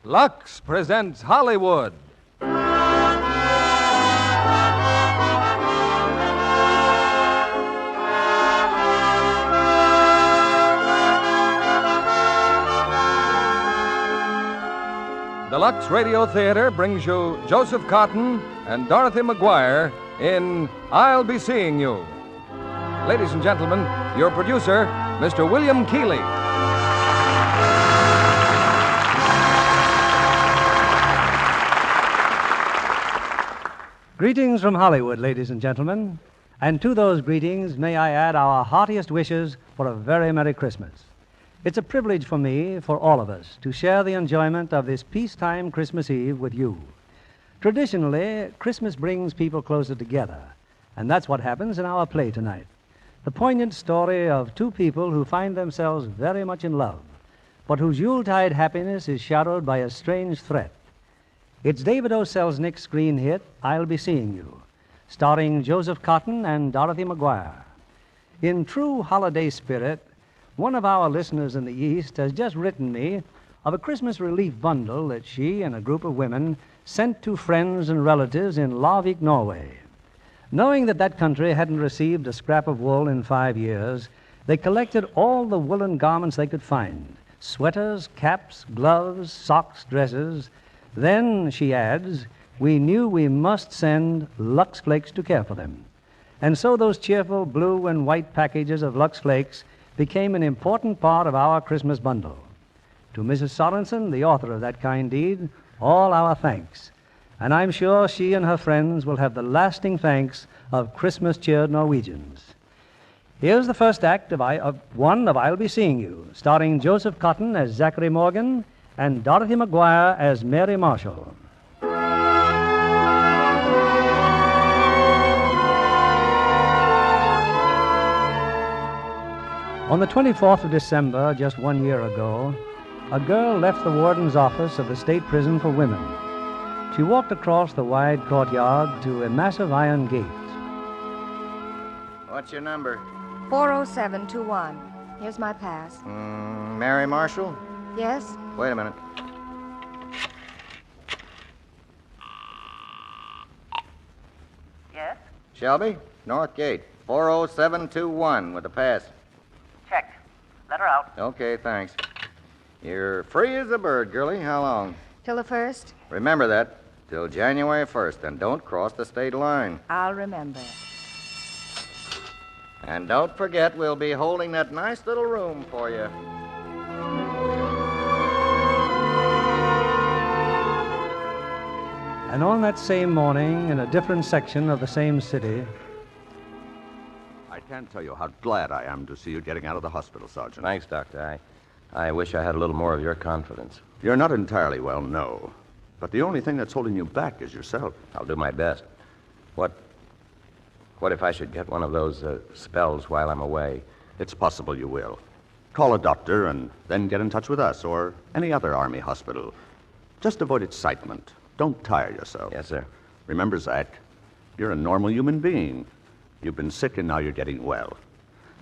Lux presents Hollywood. The Lux Radio Theater brings you Joseph Cotten and Dorothy McGuire in I'll Be Seeing You. Ladies and gentlemen, your producer, Mr. William Keeley. Greetings from Hollywood, ladies and gentlemen. And to those greetings, may I add our heartiest wishes for a very Merry Christmas. It's a privilege for me, for all of us, to share the enjoyment of this peacetime Christmas Eve with you. Traditionally, Christmas brings people closer together, and that's what happens in our play tonight. The poignant story of two people who find themselves very much in love, but whose Yuletide happiness is shadowed by a strange threat. It's David O. Selznick's screen hit, I'll Be Seeing You, starring Joseph Cotten and Dorothy McGuire. In true holiday spirit, one of our listeners in the East has just written me of a Christmas relief bundle that she and a group of women sent to friends and relatives in Larvik, Norway. Knowing that country hadn't received a scrap of wool in 5 years, they collected all the woolen garments they could find, sweaters, caps, gloves, socks, dresses. Then, she adds, we knew we must send Lux Flakes to care for them. And so those cheerful blue and white packages of Lux Flakes became an important part of our Christmas bundle. To Mrs. Sorensen, the author of that kind deed, all our thanks. And I'm sure she and her friends will have the lasting thanks of Christmas-cheered Norwegians. Here's the first act of I'll Be Seeing You, starring Joseph Cotten as Zachary Morgan and Dorothy McGuire as Mary Marshall. On the 24th of December, just 1 year ago, a girl left the warden's office of the State Prison for Women. She walked across the wide courtyard to a massive iron gate. What's your number? 40721. Here's my pass. Mary Marshall? Yes? Wait a minute. Yes? Shelby, North Gate, 40721 with a pass. Checked. Let her out. Okay, thanks. You're free as a bird, girlie. How long? Till the 1st? Remember that. Till January 1st, and don't cross the state line. I'll remember. And don't forget, we'll be holding that nice little room for you. And on that same morning, in a different section of the same city... I can't tell you how glad I am to see you getting out of the hospital, Sergeant. Thanks, Doctor. I wish I had a little more of your confidence. You're not entirely well, no. But the only thing that's holding you back is yourself. I'll do my best. What if I should get one of those spells while I'm away? It's possible you will. Call a doctor and then get in touch with us or any other Army hospital. Just avoid excitement. Don't tire yourself. Yes, sir. Remember, Zach, you're a normal human being. You've been sick and now you're getting well.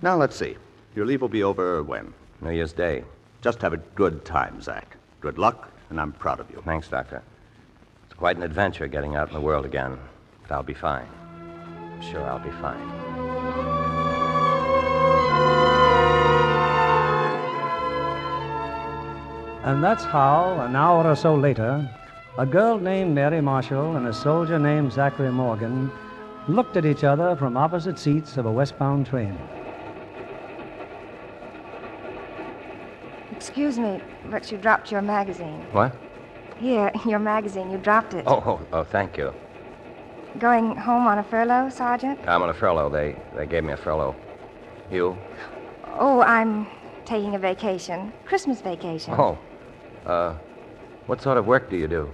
Now, let's see. Your leave will be over when? New Year's Day. Just have a good time, Zach. Good luck, and I'm proud of you. Thanks, Doctor. It's quite an adventure getting out in the world again. But I'll be fine. I'm sure I'll be fine. And that's how, an hour or so later, a girl named Mary Marshall and a soldier named Zachary Morgan looked at each other from opposite seats of a westbound train. Excuse me, but you dropped your magazine. What? Here, your magazine. You dropped it. Oh, thank you. Going home on a furlough, Sergeant? I'm on a furlough. They gave me a furlough. You? Oh, I'm taking a vacation. Christmas vacation. Oh. What sort of work do you do?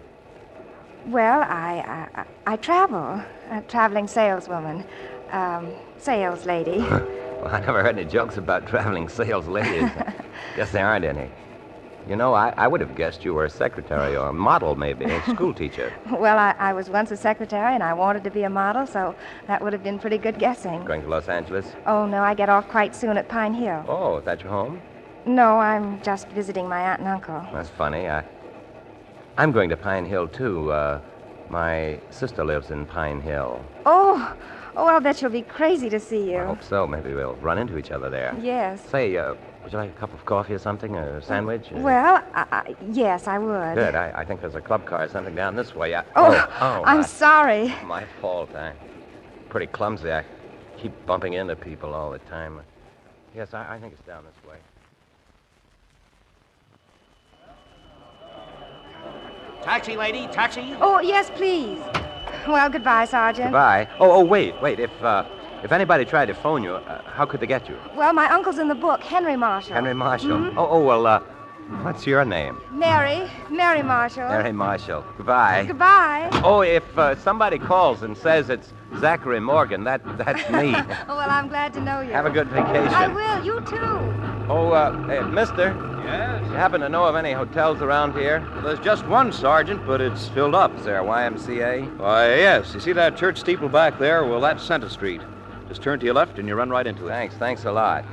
Well, I travel. A traveling saleswoman. Sales lady. Well, I never heard any jokes about traveling sales ladies. Guess there aren't any. You know, I would have guessed you were a secretary or a model, maybe, a school teacher. Well, I was once a secretary, and I wanted to be a model, so that would have been pretty good guessing. Going to Los Angeles? Oh, no, I get off quite soon at Pinehill. Oh, is that your home? No, I'm just visiting my aunt and uncle. That's funny. I'm going to Pinehill, too. My sister lives in Pinehill. Oh, I'll bet she'll be crazy to see you. I hope so. Maybe we'll run into each other there. Yes. Say, would you like a cup of coffee or something? Or a sandwich? Well, yes, I would. Good. I think there's a club car or something down this way. I'm sorry. My fault. I'm pretty clumsy. I keep bumping into people all the time. Yes, I think it's down this way. Taxi, lady, taxi. Oh, yes, please. Well, goodbye, Sergeant. Goodbye. Wait. If anybody tried to phone you, how could they get you? Well, my uncle's in the book, Henry Marshall. Henry Marshall. Mm-hmm. What's your name? Mary Marshall. Mary Marshall. Goodbye. Goodbye. If somebody calls and says it's Zachary Morgan, that's me. Well, I'm glad to know you. Have a good vacation. I will. You too. Hey, mister. Yes? You happen to know of any hotels around here? Well, there's just one, Sergeant, but it's filled up. Is there a YMCA? Why, yes. You see that church steeple back there? Well, that's Center Street. Just turn to your left and you run right into it. Thanks a lot.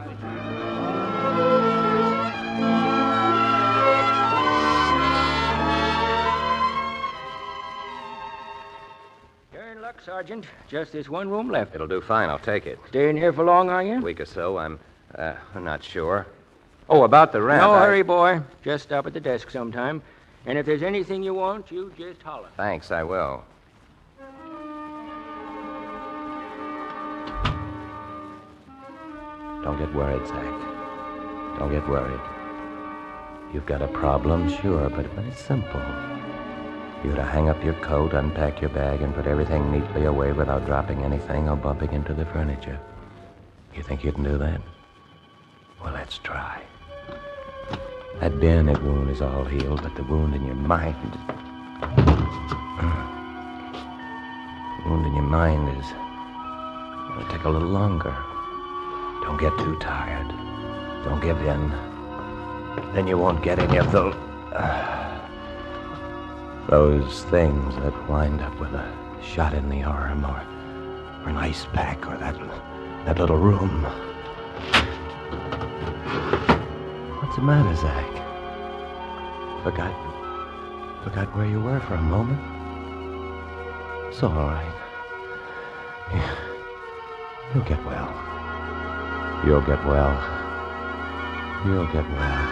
You're in luck, Sergeant. Just this one room left. It'll do fine. I'll take it. Staying here for long, are you? A week or so. I'm not sure. About the rent. No hurry, boy. Just stop at the desk sometime. And if there's anything you want, you just holler. Thanks, I will. Don't get worried, Zach. Don't get worried. You've got a problem, sure, but it's simple. You're to hang up your coat, unpack your bag, and put everything neatly away without dropping anything or bumping into the furniture. You think you can do that? Well, let's try. That bayonet wound is all healed, but the wound in your mind... The wound in your mind is... It'll take a little longer. Don't get too tired. Don't give in. Then you won't get any of those things that wind up with a shot in the arm or an ice pack or that little room. What's the matter, Zach? Forgot where you were for a moment? It's all right. You'll get well. You'll get well. You'll get well.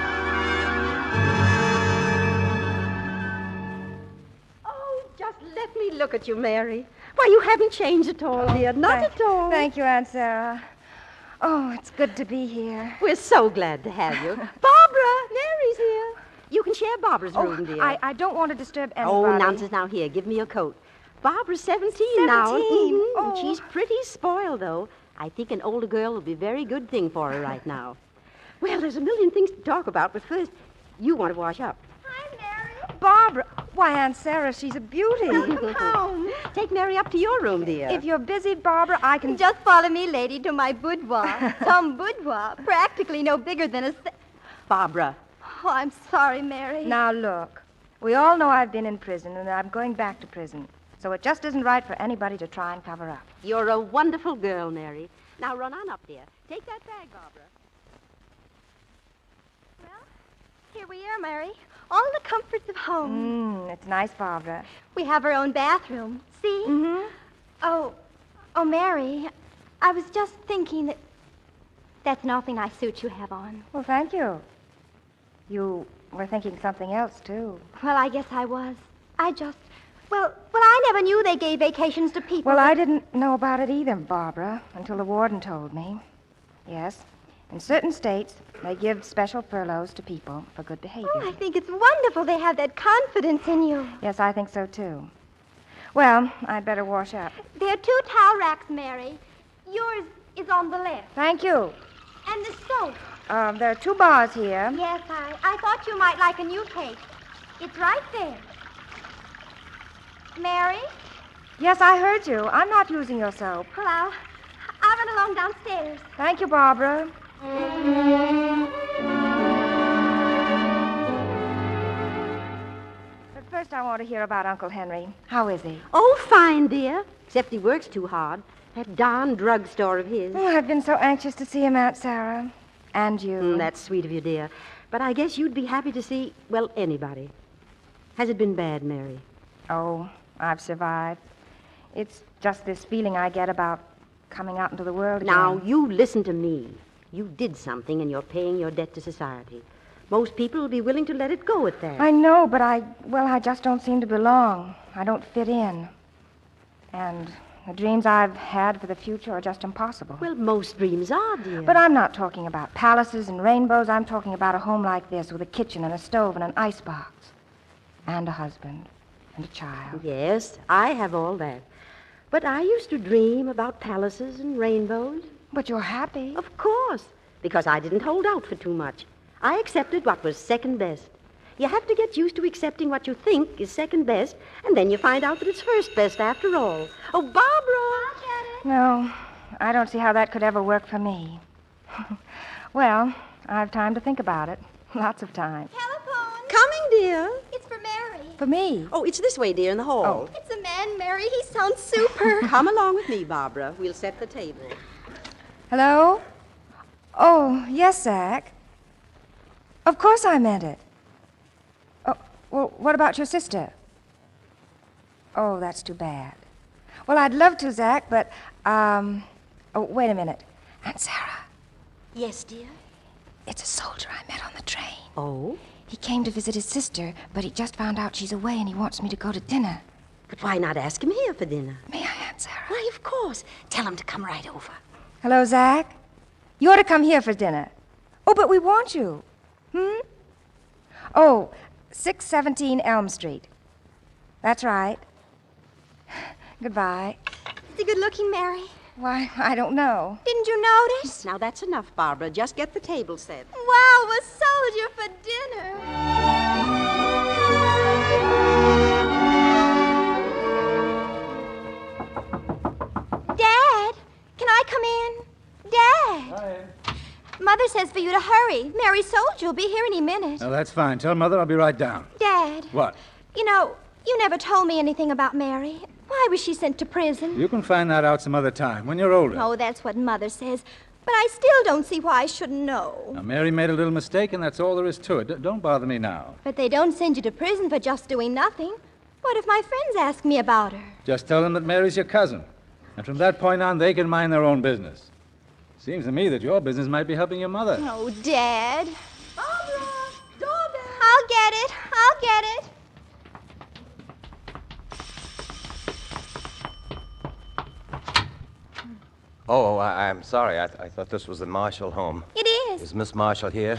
Oh, just let me look at you, Mary. Why, you haven't changed at all, dear. Not at all. Thank you, Aunt Sarah. Oh, it's good to be here. We're so glad to have you. Barbara, Mary's here. You can share Barbara's room, dear. I don't want to disturb anybody. Oh, nonsense. Now, here, give me your coat. Barbara's 17 now. Oh. And she's pretty spoiled, though. I think an older girl will be a very good thing for her right now. Well, there's a million things to talk about, but first, you want to wash up. Hi, Mary. Barbara. Why, Aunt Sarah, she's a beauty. Welcome home. Take Mary up to your room, dear. If you're busy, Barbara, I can... Just follow me, lady, to my boudoir. Some boudoir, practically no bigger than a... Barbara. Oh, I'm sorry, Mary. Now, look. We all know I've been in prison, and I'm going back to prison. So it just isn't right for anybody to try and cover up. You're a wonderful girl, Mary. Now run on up, dear. Take that bag, Barbara. Well, here we are, Mary. All the comforts of home. It's nice, Barbara. We have our own bathroom. See? Mm-hmm. Oh, Mary, I was just thinking that's an awfully nice suit you have on. Well, thank you. You were thinking something else, too. Well, I guess I was. Well, I never knew they gave vacations to people. Well, I didn't know about it either, Barbara, until the warden told me. Yes, in certain states, they give special furloughs to people for good behavior. Oh, I think it's wonderful they have that confidence in you. Yes, I think so, too. Well, I'd better wash up. There are 2 towel racks, Mary. Yours is on the left. Thank you. And the soap. There are 2 bars here. Yes, I thought you might like a new cake. It's right there. Mary? Yes, I heard you. I'm not using your soap. Well, I'll run along downstairs. Thank you, Barbara. But first I want to hear about Uncle Henry. How is he? Oh, fine, dear. Except he works too hard. That darn drugstore of his. Oh, I've been so anxious to see him, Aunt Sarah. And you. That's sweet of you, dear. But I guess you'd be happy to see, well, anybody. Has it been bad, Mary? Oh, I've survived. It's just this feeling I get about coming out into the world again. Now, you listen to me. You did something, and you're paying your debt to society. Most people will be willing to let it go at that. I know, but I just don't seem to belong. I don't fit in. And the dreams I've had for the future are just impossible. Well, most dreams are, dear. But I'm not talking about palaces and rainbows. I'm talking about a home like this with a kitchen and a stove and an icebox. And a husband and a child. Yes, I have all that. But I used to dream about palaces and rainbows. But you're happy. Of course, because I didn't hold out for too much. I accepted what was second best. You have to get used to accepting what you think is second best, and then you find out that it's first best after all. Oh, Barbara! I'll get it. No, I don't see how that could ever work for me. Well, I've time to think about it. Lots of time. Telephone. Coming, dear. It's for Mary. For me? Oh, it's this way, dear, in the hall. Oh. It's a man, Mary. He sounds super. Come along with me, Barbara. We'll set the table. Hello? Oh, yes, Zach. Of course I meant it. Oh, well, what about your sister? Oh, that's too bad. Well, I'd love to, Zach, but, oh, wait a minute. Aunt Sarah. Yes, dear? It's a soldier I met on the train. Oh? He came to visit his sister, but he just found out she's away and he wants me to go to dinner. But why not ask him here for dinner? May I, Aunt Sarah? Why, of course. Tell him to come right over. Hello, Zach? You ought to come here for dinner. Oh, but we want you. Oh, 617 Elm Street. That's right. Goodbye. Is he good-looking, Mary? Why, I don't know. Didn't you notice? Now, that's enough, Barbara. Just get the table set. Wow, a soldier for dinner. Dad, can I come in? Dad. Hi. Mother says for you to hurry. Mary Soldier will be here any minute. Oh, that's fine. Tell Mother I'll be right down. Dad. What? You know, you never told me anything about Mary. Why was she sent to prison? You can find that out some other time, when you're older. Oh, that's what Mother says. But I still don't see why I shouldn't know. Now, Mary made a little mistake, and that's all there is to it. Don't bother me now. But they don't send you to prison for just doing nothing. What if my friends ask me about her? Just tell them that Mary's your cousin. And from that point on, they can mind their own business. Seems to me that your business might be helping your mother. Oh, Dad. Barbara! Doorbell! I'll get it. I'll get it. Oh, I'm sorry. I thought this was the Marshall home. It is. Is Miss Marshall here?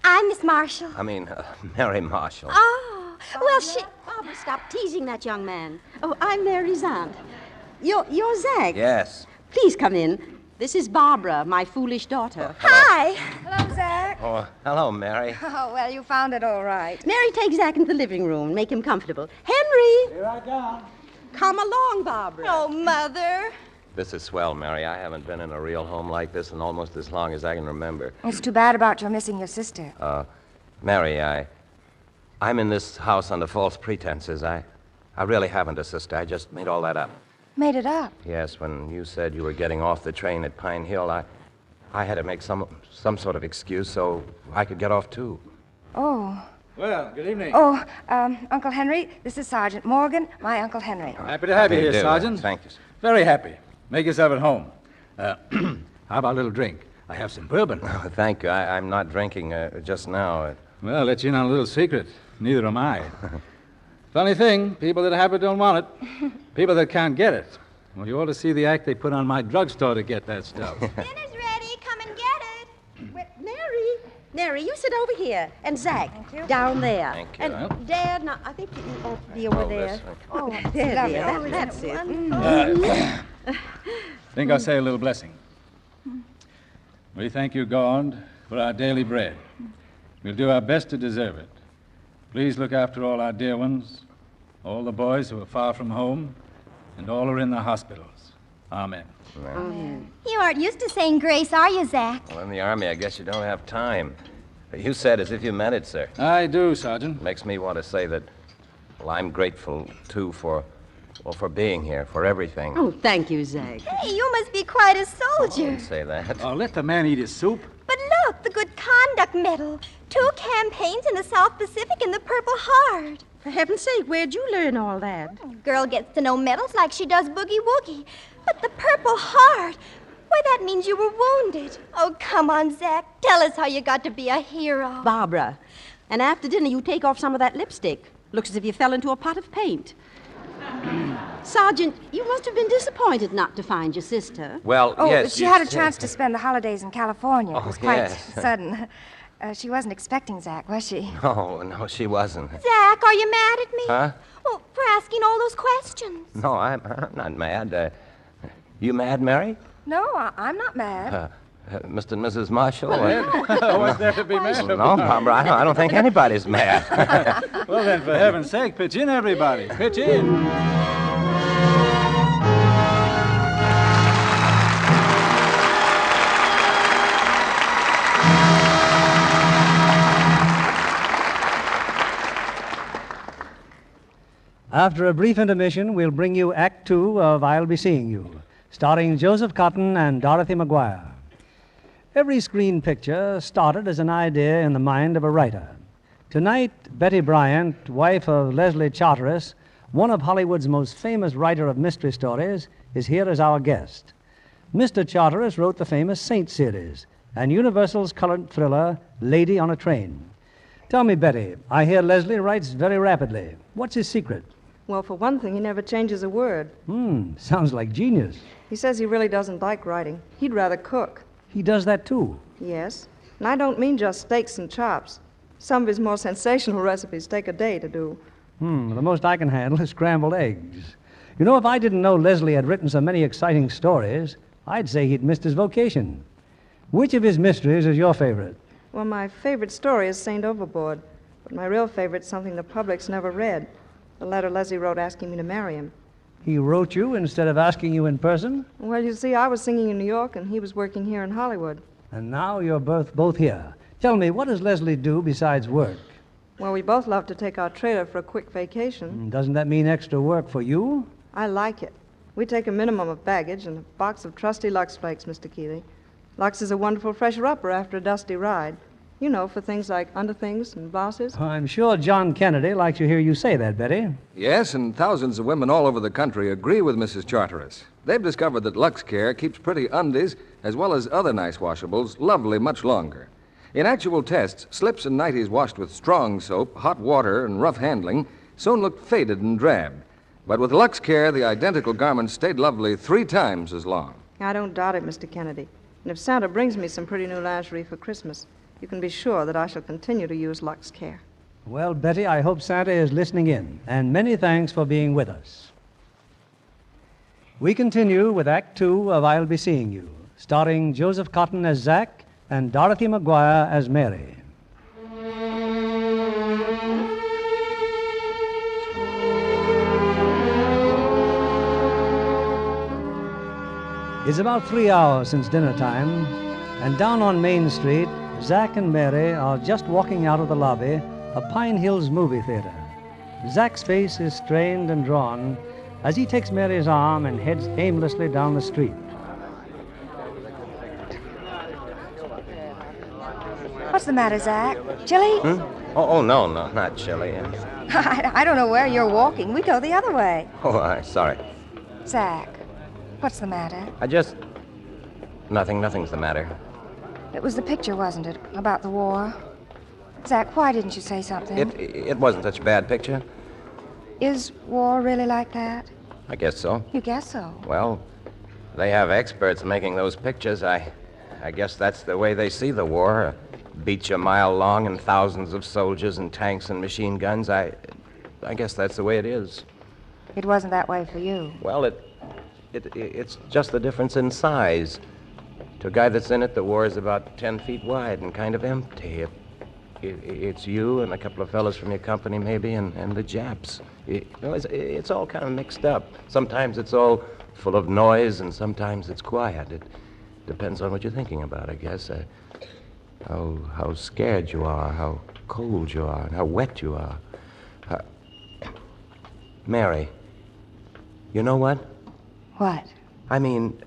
I'm Miss Marshall. I mean, Mary Marshall. Oh, well, she... Barbara, stop teasing that young man. Oh, I'm Mary's aunt. You're Zach. Yes. Please come in. This is Barbara, my foolish daughter. Hi. Hello, Zach. Oh, hello, Mary. Oh, well, you found it all right. Mary, take Zach into the living room. Make him comfortable. Henry! Here I come. Come along, Barbara. Oh, Mother. This is swell, Mary. I haven't been in a real home like this in almost as long as I can remember. It's too bad about your missing your sister. Mary, I'm in this house under false pretenses. I really haven't a sister. I just made all that up. Made it up. Yes, when you said you were getting off the train at Pinehill, I had to make some sort of excuse so I could get off, too. Oh. Well, good evening. Oh, Uncle Henry, this is Sergeant Morgan, my Uncle Henry. Happy to have you here, do. Sergeant. Thank you, sir. Very happy. Make yourself at home. How about a little drink? I have some bourbon. Oh, thank you. I'm not drinking just now. Well, I'll let you in on a little secret. Neither am I. Funny thing, people that have it don't want it. People that can't get it. Well, you ought to see the act they put on my drugstore to get that stuff. Dinner's ready. Come and get it. Well, Mary, you sit over here. And Zach, down there. Thank you. And Dad, now, I think you ought to be over there. this way. Oh, there, dear. That's it. Think I'll say a little blessing. We thank you, God, for our daily bread. We'll do our best to deserve it. Please look after all our dear ones, all the boys who are far from home, and all who are in the hospitals. Amen. Amen. You aren't used to saying grace, are you, Zach? Well, in the Army, I guess you don't have time. You said as if you meant it, sir. I do, Sergeant. Makes me want to say that, well, I'm grateful, too, for being here, for everything. Oh, thank you, Zach. Hey, you must be quite a I soldier. wouldn't say that. Oh, let the man eat his soup. But look, the Good Conduct Medal. 2 campaigns in the South Pacific and the Purple Heart. For heaven's sake, where'd you learn all that? Girl gets to know medals like she does boogie-woogie. But the Purple Heart, why, that means you were wounded. Oh, come on, Zach. Tell us how you got to be a hero. Barbara, and after dinner you take off some of that lipstick. Looks as if you fell into a pot of paint. Sergeant, you must have been disappointed not to find your sister. Well, Oh, yes. she had a chance to spend the holidays in California. It Oh, was quite yes. sudden. She wasn't expecting Zach, was she? No, she wasn't. Zach, are you mad at me? Huh? Oh, for asking all those questions. No, I'm not mad. You mad, Mary? No, I'm not mad. Mr. and Mrs. Marshall? What's there to be mad No, about? Barbara, I don't think anybody's mad. Well, then, for heaven's sake, pitch in, everybody. Pitch in. After a brief intermission, we'll bring you Act Two of I'll Be Seeing You, starring Joseph Cotten and Dorothy Maguire. Every screen picture started as an idea in the mind of a writer. Tonight, Betty Bryant, wife of Leslie Charteris, one of Hollywood's most famous writer of mystery stories, is here as our guest. Mr. Charteris wrote the famous Saint series and Universal's colored thriller, Lady on a Train. Tell me, Betty, I hear Leslie writes very rapidly. What's his secret? Well, for one thing, he never changes a word. Sounds like genius. He says he really doesn't like writing. He'd rather cook. He does that, too. Yes. And I don't mean just steaks and chops. Some of his more sensational recipes take a day to do. The most I can handle is scrambled eggs. You know, if I didn't know Leslie had written so many exciting stories, I'd say he'd missed his vocation. Which of his mysteries is your favorite? Well, my favorite story is Saint Overboard. But my real favorite's something the public's never read. The letter Leslie wrote asking me to marry him. He wrote you instead of asking you in person? Well, you see, I was singing in New York, and he was working here in Hollywood. And now you're both here. Tell me, what does Leslie do besides work? Well, we both love to take our trailer for a quick vacation. Doesn't that mean extra work for you? I like it. We take a minimum of baggage and a box of trusty Lux Flakes, Mr. Keeley. Lux is a wonderful fresher-upper after a dusty ride. You know, for things like underthings and blouses. I'm sure John Kennedy likes to hear you say that, Betty. Yes, and thousands of women all over the country agree with Mrs. Charteris. They've discovered that Lux Care keeps pretty undies, as well as other nice washables, lovely much longer. In actual tests, slips and nighties washed with strong soap, hot water, and rough handling soon looked faded and drab. But with Lux Care, the identical garments stayed lovely 3 times as long. I don't doubt it, Mr. Kennedy. And if Santa brings me some pretty new lingerie for Christmas, you can be sure that I shall continue to use Lux Care. Well, Betty, I hope Santa is listening in, and many thanks for being with us. We continue with Act Two of I'll Be Seeing You, starring Joseph Cotten as Zach and Dorothy Maguire as Mary. It's about 3 hours since dinner time, and down on Main Street, Zach and Mary are just walking out of the lobby of Pinehill's movie theater. Zach's face is strained and drawn as he takes Mary's arm and heads aimlessly down the street. What's the matter, Zach? Chilly? Oh, no, not chilly. I don't know where you're walking. We go the other way. Oh, sorry. Zach, what's the matter? Nothing's the matter. It was the picture, wasn't it? About the war. Zach, why didn't you say something? It wasn't such a bad picture. Is war really like that? I guess so. You guess so. Well, they have experts making those pictures. I guess that's the way they see the war. A beach a mile long and thousands of soldiers and tanks and machine guns. I guess that's the way it is. It wasn't that way for you. Well, it's just the difference in size. To a guy that's in it, the war is about 10 feet wide and kind of empty. It's you and a couple of fellows from your company, maybe, and the Japs. It's all kind of mixed up. Sometimes it's all full of noise, and sometimes it's quiet. It depends on what you're thinking about, I guess. How scared you are, how cold you are, and how wet you are. Mary, you know what? What? I mean,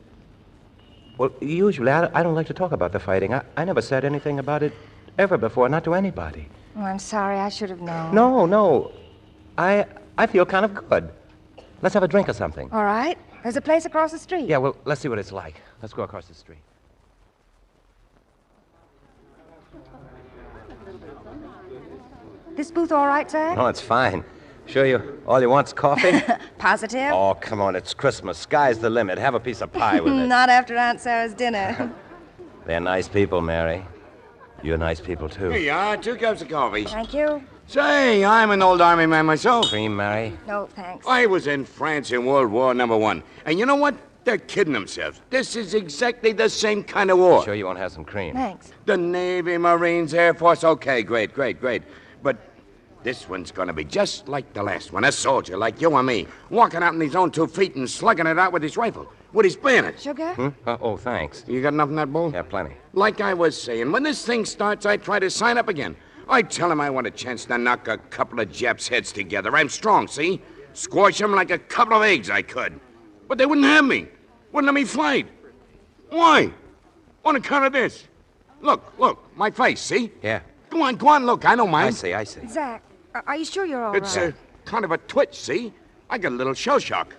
well, usually I don't like to talk about the fighting. I never said anything about it ever before, not to anybody. Oh, I'm sorry. I should have known. No. I feel kind of good. Let's have a drink or something. All right. There's a place across the street. Yeah, well, let's see what it's like. Let's go across the street. This booth all right, Zach? Oh, it's fine. Sure all you want's coffee? Positive? Oh, come on, it's Christmas. Sky's the limit. Have a piece of pie with it. Not after Aunt Sarah's dinner. They're nice people, Mary. You're nice people, too. Here you are, 2 cups of coffee. Thank you. Say, I'm an old army man myself. Cream, Mary? No, thanks. I was in France in World War #1. And you know what? They're kidding themselves. This is exactly the same kind of war. Sure you won't have some cream? Thanks. The Navy, Marines, Air Force, okay, great. But this one's gonna be just like the last one. A soldier like you and me, walking out on his own 2 feet and slugging it out with his rifle, with his bayonet. Sugar? Oh, thanks. You got enough in that bowl? Yeah, plenty. Like I was saying, when this thing starts, I try to sign up again. I tell him I want a chance to knock a couple of Japs' heads together. I'm strong, see? Squash them like a couple of eggs, I could. But they wouldn't have me. Wouldn't let me fight. Why? On account of this. Look, my face, see? Yeah. Go on, look, I don't mind. I see. Zach, are you sure you're all It's right? kind of a twitch, see? I got a little shell shock.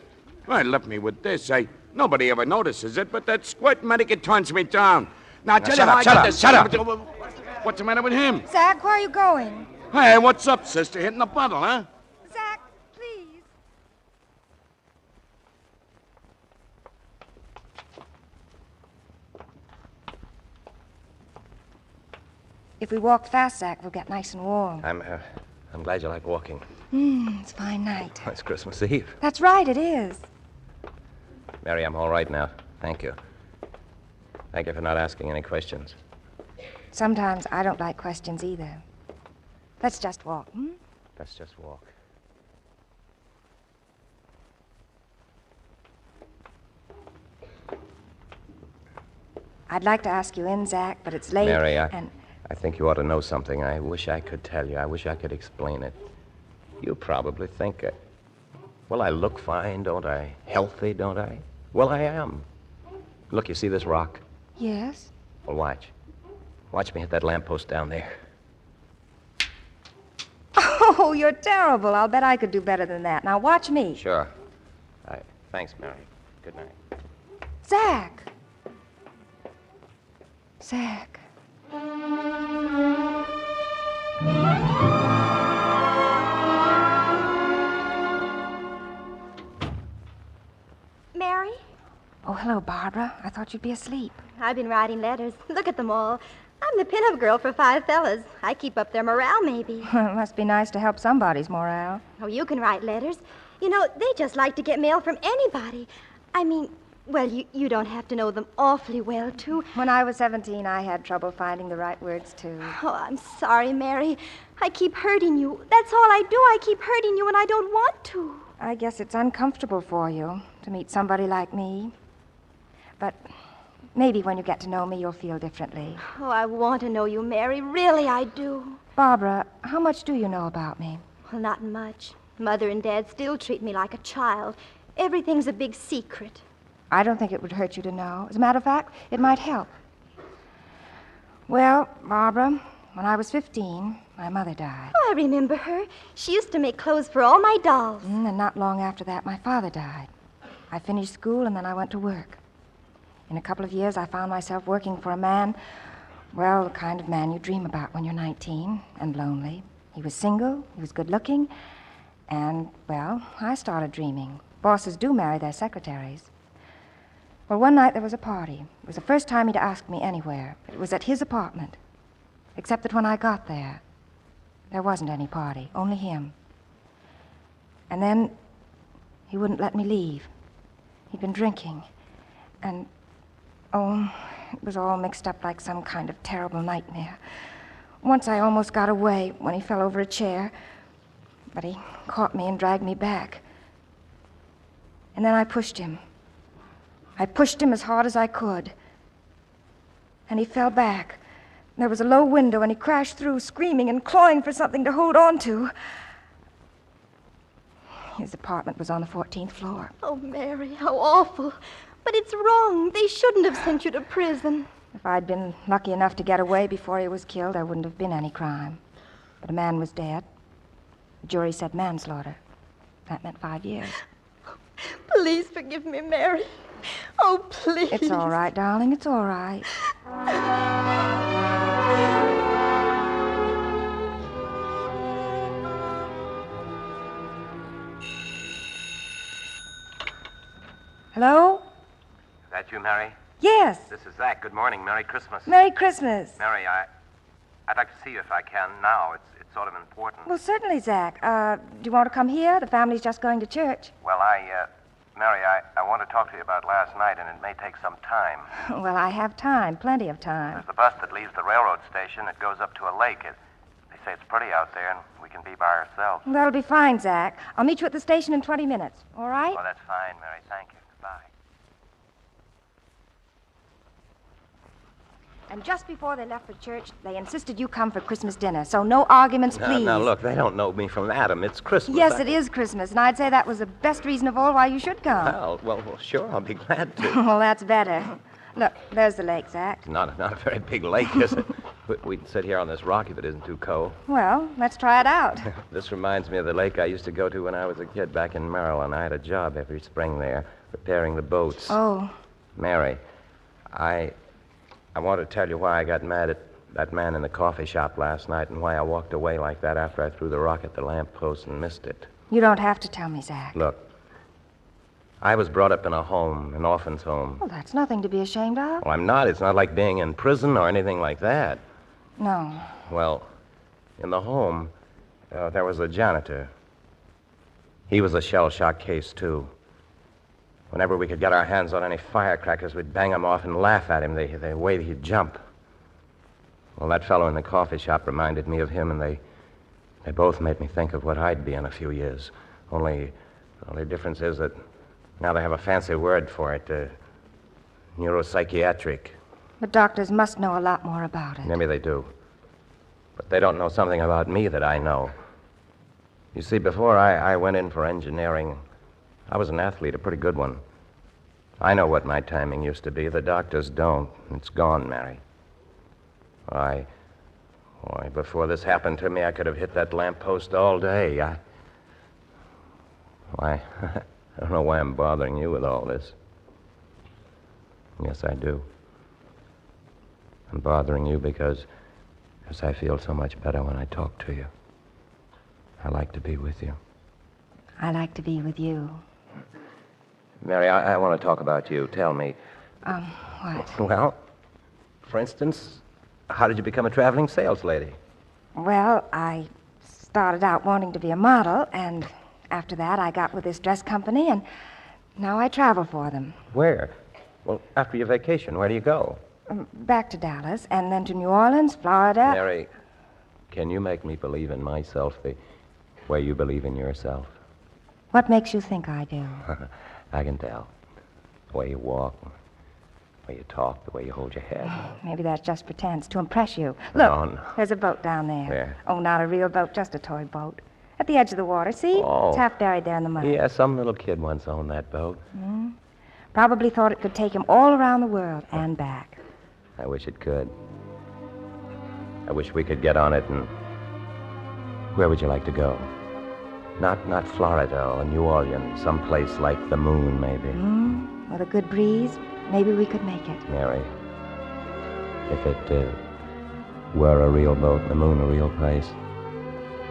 Well, it left me with this. Nobody ever notices it, but that squirt medic turns me down. Now, tell you how I got this. Shut up. What's the matter with him? Zach, where are you going? Hey, what's up, sister? Hitting the bottle, huh? Zach, please. If we walk fast, Zach, we'll get nice and warm. I'm glad you like walking. It's a fine night. It's Christmas Eve. That's right, it is. Mary, I'm all right now. Thank you. Thank you for not asking any questions. Sometimes I don't like questions either. Let's just walk, Let's just walk. I'd like to ask you in, Zach, but it's late. Mary, I think you ought to know something. I wish I could tell you. I wish I could explain it. You probably think well, I look fine, don't I? Healthy, don't I? Well, I am. Look, you see this rock? Yes? Well, watch. Watch me hit that lamppost down there. Oh, you're terrible. I'll bet I could do better than that. Now, watch me. Sure. Thanks, Mary. Good night. Zach. Zach. Mary? Oh, hello, Barbara. I thought you'd be asleep. I've been writing letters. Look at them all. I'm the pin-up girl for 5 fellas. I keep up their morale, maybe. It must be nice to help somebody's morale. Oh, you can write letters. You know, they just like to get mail from anybody. I mean, well, you don't have to know them awfully well, too. When I was 17, I had trouble finding the right words, too. Oh, I'm sorry, Mary. I keep hurting you. That's all I do. I keep hurting you when I don't want to. I guess it's uncomfortable for you to meet somebody like me. But maybe when you get to know me, you'll feel differently. Oh, I want to know you, Mary. Really, I do. Barbara, how much do you know about me? Well, not much. Mother and Dad still treat me like a child. Everything's a big secret. I don't think it would hurt you to know. As a matter of fact, it might help. Well, Barbara, when I was 15, my mother died. Oh, I remember her. She used to make clothes for all my dolls. And not long after that, my father died. I finished school, and then I went to work. In a couple of years, I found myself working for a man, well, the kind of man you dream about when you're 19 and lonely. He was single, he was good-looking, and, well, I started dreaming. Bosses do marry their secretaries. Well, one night there was a party. It was the first time he'd asked me anywhere. It was at his apartment. Except that when I got there wasn't any party, only him. And then he wouldn't let me leave. He'd been drinking. And, oh, it was all mixed up like some kind of terrible nightmare. Once I almost got away when he fell over a chair, but he caught me and dragged me back. And then I pushed him. I pushed him as hard as I could. And he fell back. There was a low window, and he crashed through, screaming and clawing for something to hold on to. His apartment was on the 14th floor. Oh, Mary, how awful. But it's wrong. They shouldn't have sent you to prison. If I'd been lucky enough to get away before he was killed, there wouldn't have been any crime. But a man was dead. The jury said manslaughter. That meant 5 years. Please forgive me, Mary. Oh, please. It's all right, darling. It's all right. Hello? Is that you, Mary? Yes. This is Zach. Good morning. Merry Christmas. Merry Christmas. Mary, I'd like to see you if I can now. It's sort of important. Well, certainly, Zach. Do you want to come here? The family's just going to church. Well, Mary, I want to talk to you about last night, and it may take some time. Well, I have time. Plenty of time. There's the bus that leaves the railroad station. It goes up to a lake. They say it's pretty out there, and we can be by ourselves. That'll be fine, Zach. I'll meet you at the station in 20 minutes. All right? Oh, that's fine, Mary. Thank you. Goodbye. And just before they left for church, they insisted you come for Christmas dinner. So no arguments, please. Now, look, they don't know me from Adam. It's Christmas. Yes, it is Christmas, and I'd say that was the best reason of all why you should come. Well, sure, I'll be glad to. Well, that's better. Look, there's the lake, Zach. It's not a very big lake, is it? We can sit here on this rock if it isn't too cold. Well, let's try it out. This reminds me of the lake I used to go to when I was a kid back in Maryland. I had a job every spring there, repairing the boats. Oh. Mary, I want to tell you why I got mad at that man in the coffee shop last night and why I walked away like that after I threw the rock at the lamppost and missed it. You don't have to tell me, Zach. Look, I was brought up in a home, an orphan's home. Well, that's nothing to be ashamed of. Well, I'm not. It's not like being in prison or anything like that. No. Well, in the home, there was a janitor. He was a shell-shock case, too. Whenever we could get our hands on any firecrackers, we'd bang them off and laugh at him, the way he'd jump. Well, that fellow in the coffee shop reminded me of him, and they both made me think of what I'd be in a few years. Only the only difference is that now they have a fancy word for it, neuropsychiatric. But doctors must know a lot more about it. Maybe they do. But they don't know something about me that I know. You see, before I went in for engineering, I was an athlete, a pretty good one. I know what my timing used to be. The doctors don't. It's gone, Mary. Why, before this happened to me, I could have hit that lamppost all day. I don't know why I'm bothering you with all this. Yes, I do. I'm bothering you because I feel so much better when I talk to you. I like to be with you. I like to be with you. Mary, I want to talk about you. Tell me. What? Well, for instance, how did you become a traveling sales lady? Well, I started out wanting to be a model, and after that I got with this dress company, and now I travel for them. Where? Well, after your vacation, where do you go? Back to Dallas, and then to New Orleans, Florida. Mary, can you make me believe in myself the way you believe in yourself? What makes you think I do? I can tell. The way you walk, the way you talk, the way you hold your head. Maybe that's just pretense, to impress you. Look, No. there's a boat down there. Where? Oh, not a real boat, just a toy boat. At the edge of the water, see? Oh. It's half buried there in the mud. Yeah, some little kid once owned that boat. Probably thought it could take him all around the world and back. I wish it could. I wish we could get on it and... Where would you like to go? Not Florida or New Orleans, someplace like the moon, maybe. With a good breeze, maybe we could make it. Mary, if it were a real boat and the moon a real place,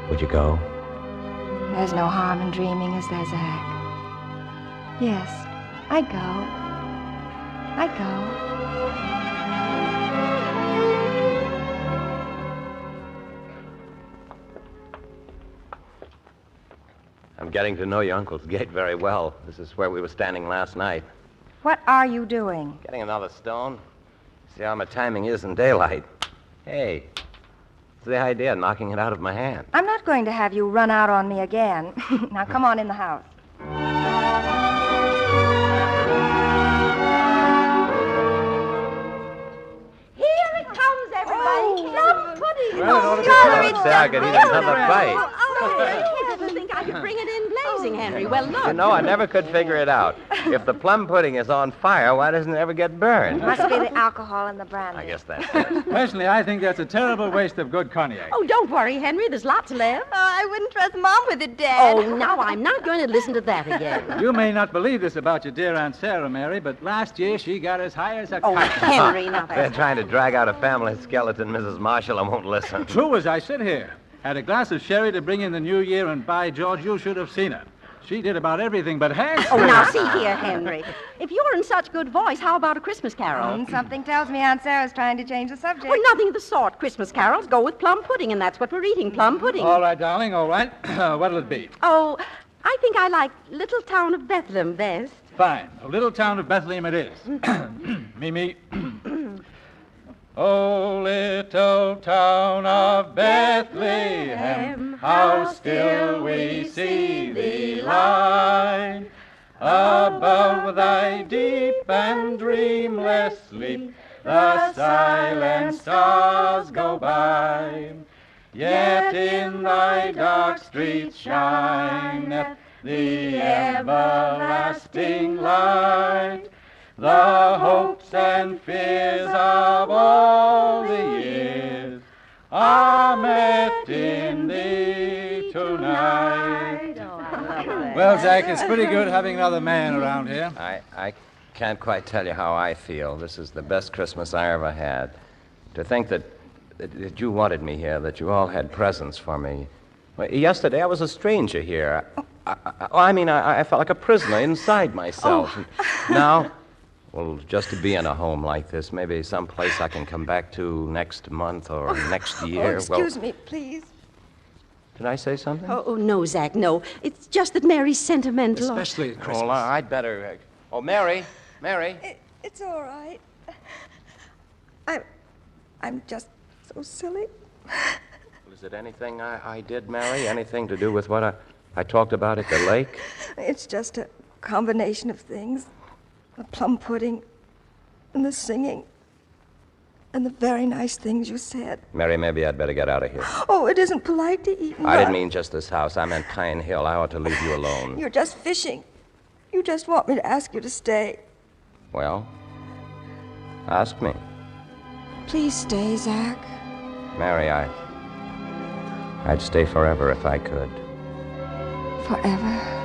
would you go? There's no harm in dreaming, is there, Zach? Yes, I'd go. I'd go. I'm getting to know your uncle's gate very well. This is where we were standing last night. What are you doing? Getting another stone. See how my timing is in daylight. Hey, what's the idea of knocking it out of my hand? I'm not going to have you run out on me again. Now, come on in the house. Here it comes, everybody. Plum pudding. Well, in order to tell it so I could eat another bite. Oh, you doesn't think I could bring it in amazing, Henry. Well, look. You know, I never could figure it out. If the plum pudding is on fire, why doesn't it ever get burned? Must be the alcohol in the brandy. I guess that's it. Personally, I think that's a terrible waste of good cognac. Oh, don't worry, Henry. There's lots left. Oh, I wouldn't trust Mom with it, Dad. Oh, now I'm not going to listen to that again. You may not believe this about your dear Aunt Sarah, Mary, but last year she got as high as a Oh, kite. Henry, now They're trying to drag out a family skeleton, Mrs. Marshall. I won't listen. True as I sit here. Had a glass of sherry to bring in the new year, and by George, you should have seen her. She did about everything but hang. Oh, now see here, Henry. If you're in such good voice, how about a Christmas carol? Something tells me Aunt Sarah's trying to change the subject. Well, nothing of the sort. Christmas carols go with plum pudding, and that's what we're eating, plum pudding. All right, darling, all right. What'll it be? Oh, I think I like Little Town of Bethlehem best. Fine. A little town of Bethlehem it is. Mimi. Oh, little town of Bethlehem, how still we see thee lie. Above thy deep and dreamless sleep, the silent stars go by. Yet in thy dark streets shineth the everlasting light. The hopes and fears of all the years are met in thee tonight. Well, Zach, it's pretty good having another man around here. I can't quite tell you how I feel. This is the best Christmas I ever had. To think that you wanted me here, that you all had presents for me. Well, yesterday I was a stranger here. I felt like a prisoner inside myself. And now... Well, just to be in a home like this, maybe someplace I can come back to next month or next year. Excuse me, please. Did I say something? Oh, no, Zach, no. It's just that Mary's sentimental. Especially at Christmas. Well, I'd better... Oh, Mary. Mary. It's all right. I'm just so silly. Was it anything I did, Mary? Anything to do with what I talked about at the lake? It's just a combination of things. The plum pudding, and the singing, and the very nice things you said. Mary, maybe I'd better get out of here. Oh, it isn't polite to eat. I didn't mean just this house. I meant Pinehill. I ought to leave you alone. You're just fishing. You just want me to ask you to stay. Well, ask me. Please stay, Zach. Mary, I'd stay forever if I could. Forever?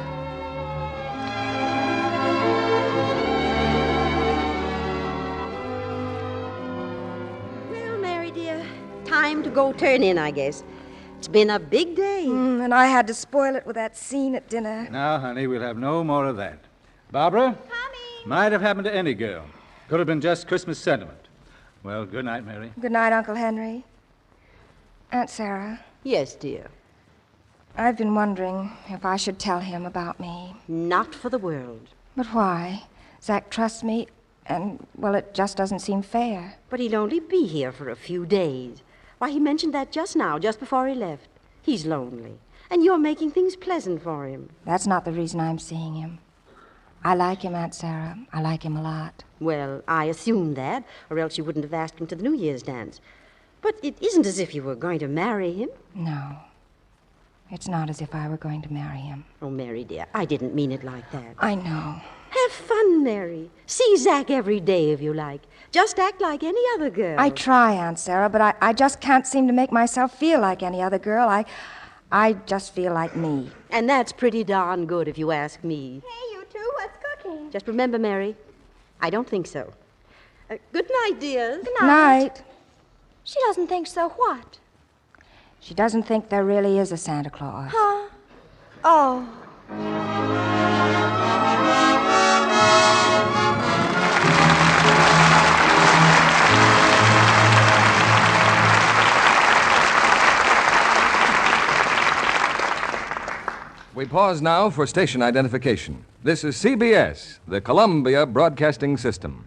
Time to go turn in, I guess. It's been a big day. And I had to spoil it with that scene at dinner. Now, honey, we'll have no more of that. Barbara? Coming. Might have happened to any girl. Could have been just Christmas sentiment. Well, good night, Mary. Good night, Uncle Henry. Aunt Sarah. Yes, dear. I've been wondering if I should tell him about me. Not for the world. But why? Zach trusts me, and, well, it just doesn't seem fair. But he'll only be here for a few days. Why, he mentioned that just now, just before he left. He's lonely, and you're making things pleasant for him. That's not the reason I'm seeing him. I like him, Aunt Sarah. I like him a lot. Well, I assumed that, or else you wouldn't have asked him to the New Year's dance. But it isn't as if you were going to marry him. No. It's not as if I were going to marry him. Oh, Mary, dear, I didn't mean it like that. I know. Have fun, Mary. See Zach every day if you like. Just act like any other girl. I try, Aunt Sarah, but I just can't seem to make myself feel like any other girl. I just feel like me. And that's pretty darn good if you ask me. Hey, you two, what's cooking? Just remember, Mary, I don't think so. Good night, dears. Good night. She doesn't think so what? She doesn't think there really is a Santa Claus. Huh? Oh. We pause now for station identification. This is CBS, the Columbia Broadcasting System.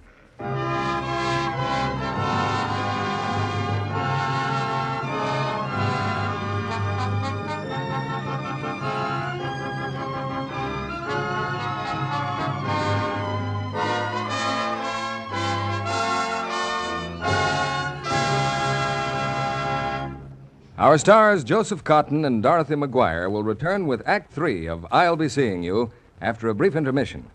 Our stars, Joseph Cotten and Dorothy McGuire, will return with Act 3 of I'll Be Seeing You after a brief intermission.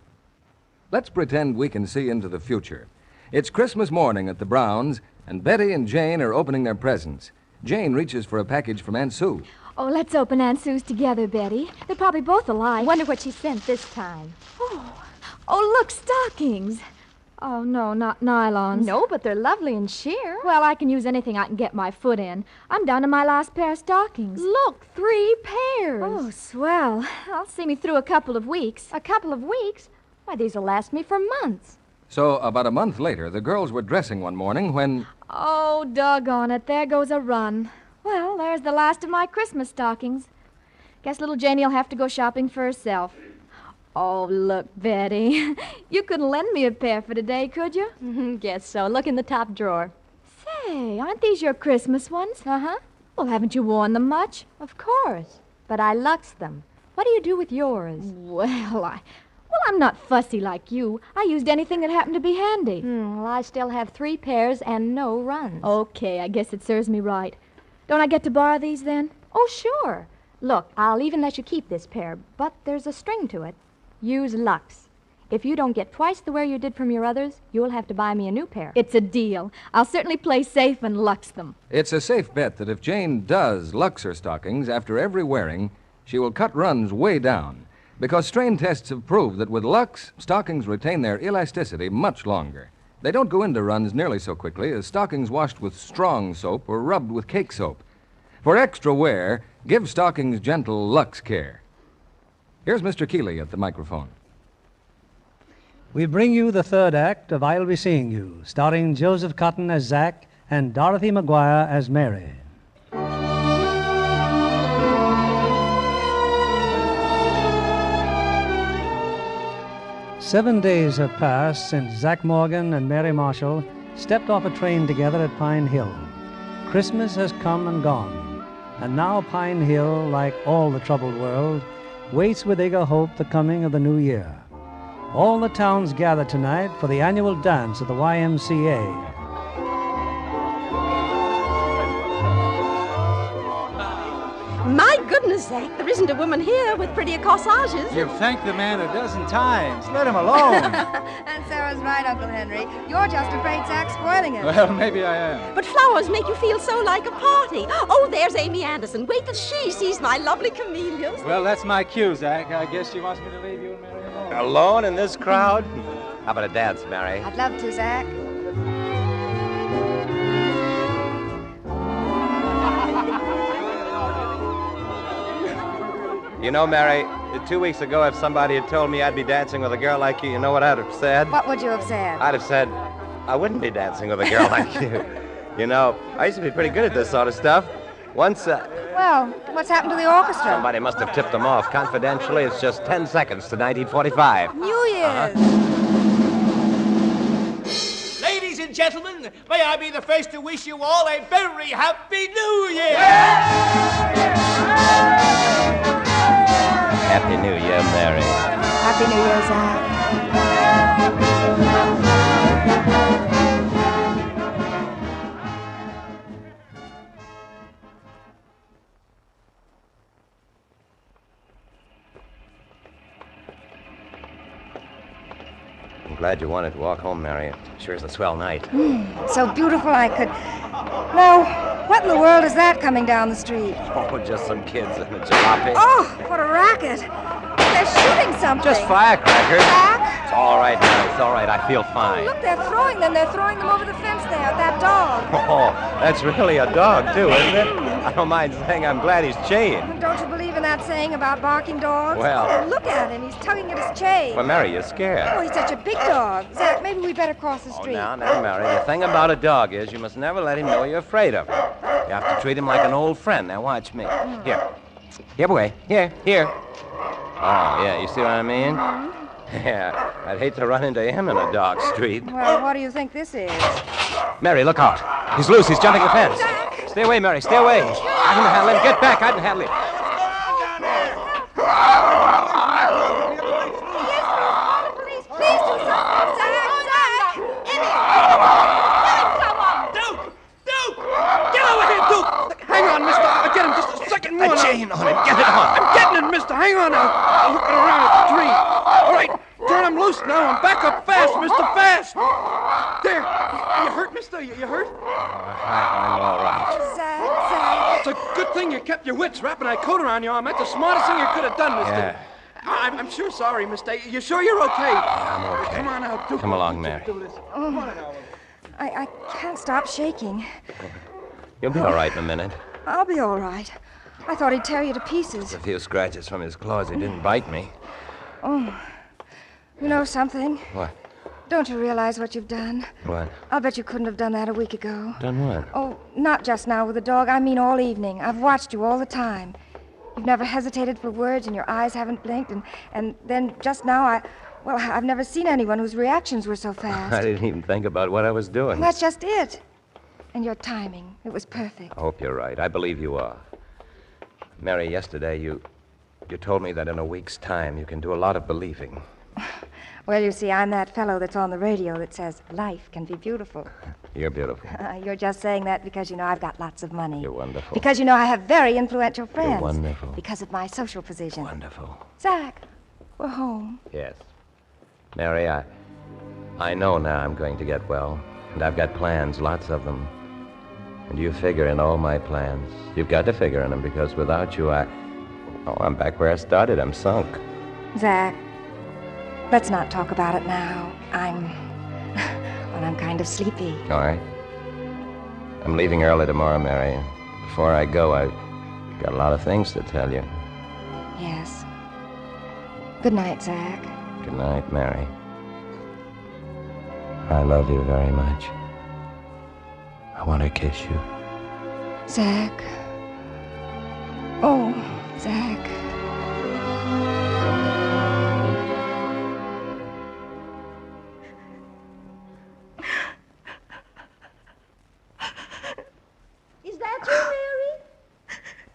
Let's pretend we can see into the future. It's Christmas morning at the Browns, and Betty and Jane are opening their presents. Jane reaches for a package from Aunt Sue. Oh, let's open Aunt Sue's together, Betty. They're probably both alike. Wonder what she sent this time. Oh, look, stockings. Oh, no, not nylons. No, but they're lovely and sheer. Well, I can use anything I can get my foot in. I'm down to my last pair of stockings. Look, 3 pairs. Oh, swell. I'll see me through a couple of weeks. A couple of weeks? Why, these'll last me for months. So, about a month later, the girls were dressing one morning when... Oh, doggone it. There goes a run. Well, there's the last of my Christmas stockings. Guess little Janie'll have to go shopping for herself. Oh, look, Betty. You couldn't lend me a pair for today, could you? Guess so. Look in the top drawer. Say, aren't these your Christmas ones? Uh-huh. Well, haven't you worn them much? Of course. But I luxed them. What do you do with yours? Well, I'm not fussy like you. I used anything that happened to be handy. Well, I still have 3 pairs and no runs. Okay, I guess it serves me right. Don't I get to borrow these then? Oh, sure. Look, I'll even let you keep this pair, but there's a string to it. Use Lux. If you don't get twice the wear you did from your others, you'll have to buy me a new pair. It's a deal. I'll certainly play safe and Lux them. It's a safe bet that if Jane does Lux her stockings after every wearing, she will cut runs way down. Because strain tests have proved that with Lux, stockings retain their elasticity much longer. They don't go into runs nearly so quickly as stockings washed with strong soap or rubbed with cake soap. For extra wear, give stockings gentle Lux care. Here's Mr. Keeley at the microphone. We bring you the third act of I'll Be Seeing You, starring Joseph Cotten as Zach and Dorothy McGuire as Mary. Seven days have passed since Zach Morgan and Mary Marshall stepped off a train together at Pinehill. Christmas has come and gone, and now Pinehill, like all the troubled world, waits with eager hope the coming of the new year. All the towns gather tonight for the annual dance at the YMCA. My goodness, Zach, there isn't a woman here with prettier corsages. You've thanked the man 12 times. Let him alone. And Sarah's right, Uncle Henry. You're just afraid Zach's spoiling it. Well, maybe I am. But flowers make you feel so like a party. Oh, there's Amy Anderson. Wait till she sees my lovely camellias. Well, that's my cue, Zach. I guess she wants me to leave you and Mary alone. Alone in this crowd? How about a dance, Mary? I'd love to, Zach. You know, Mary, 2 weeks ago, if somebody had told me I'd be dancing with a girl like you, you know what I'd have said? What would you have said? I'd have said, I wouldn't be dancing with a girl like you. You know, I used to be pretty good at this sort of stuff. Once, Well, what's happened to the orchestra? somebody must have tipped them off. Confidentially, it's just 10 seconds to 1945. New Year's. Ladies and gentlemen, may I be the first to wish you all a very happy New Year! Happy New Year, Mary. Happy New Year, Zach. I'm glad you wanted to walk home, Mary. It sure is a swell night. So beautiful I could... Now, what in the world is that coming down the street? Oh, just some kids in a jalopy. Oh, what a racket. They're shooting something. Just firecrackers. Zach? It's all right, Mary. It's all right. I feel fine. Look, they're throwing them. They're throwing them over the fence there at that dog. Oh, that's really a dog, too, isn't it? I don't mind saying I'm glad he's chained. Don't you believe in that saying about barking dogs? Well- Oh, look at him. He's tugging at his chain. Well, Mary, you're scared. Oh, he's such a big dog. Zach, maybe we better cross the street. Now, Mary, the thing about a dog is you must never let him know you're afraid of him. You have to treat him like an old friend. Now, watch me. Here. Give away. Here. Oh, yeah, you see what I mean? Yeah, I'd hate to run into him in a dark street. Well, what do you think this is? Mary, look out. He's loose. He's jumping the fence. Stay away, Mary. Stay away. I can handle him. Get back. I can handle him. Please do something. Zach! Duke! Get over here, Duke! Hang on, mister. loose now and back up fast, mister, fast! There. You hurt, mister? You hurt? I'm all right. Zach. It's a good thing you kept your wits wrapping that coat around your arm. That's the smartest thing you could have done, mister. Yeah. I'm sure sorry, mister. You sure you're okay? I'm okay. Come on out. Come along, Mary. Oh, I can't stop shaking. You'll be all right in a minute. I'll be all right. I thought he'd tear you to pieces. A few scratches from his claws. He didn't bite me. Oh, you know something? What? Don't you realize what you've done? What? I'll bet you couldn't have done that a week ago. Done what? Oh, not just now with the dog. I mean all evening. I've watched you all the time. You've never hesitated for words, and your eyes haven't blinked. And then just now, I've never seen anyone whose reactions were so fast. I didn't even think about what I was doing. That's just it. And your timing. It was perfect. I hope you're right. I believe you are. Mary, yesterday you told me that in a week's time you can do a lot of believing. Well, you see, I'm that fellow that's on the radio that says life can be beautiful. You're beautiful. You're just saying that because you know I've got lots of money. You're wonderful. Because you know I have very influential friends. You're wonderful. Because of my social position. Wonderful. Zach, we're home. Yes. Mary, I know now I'm going to get well. And I've got plans, lots of them. And you figure in all my plans. You've got to figure in them because without you, I'm back where I started. I'm sunk. Zach, let's not talk about it now. I'm kind of sleepy. All right. I'm leaving early tomorrow, Mary. Before I go, I've got a lot of things to tell you. Yes. Good night, Zach. Good night, Mary. I love you very much. I want to kiss you. Zach. Oh, Zach. Is that you,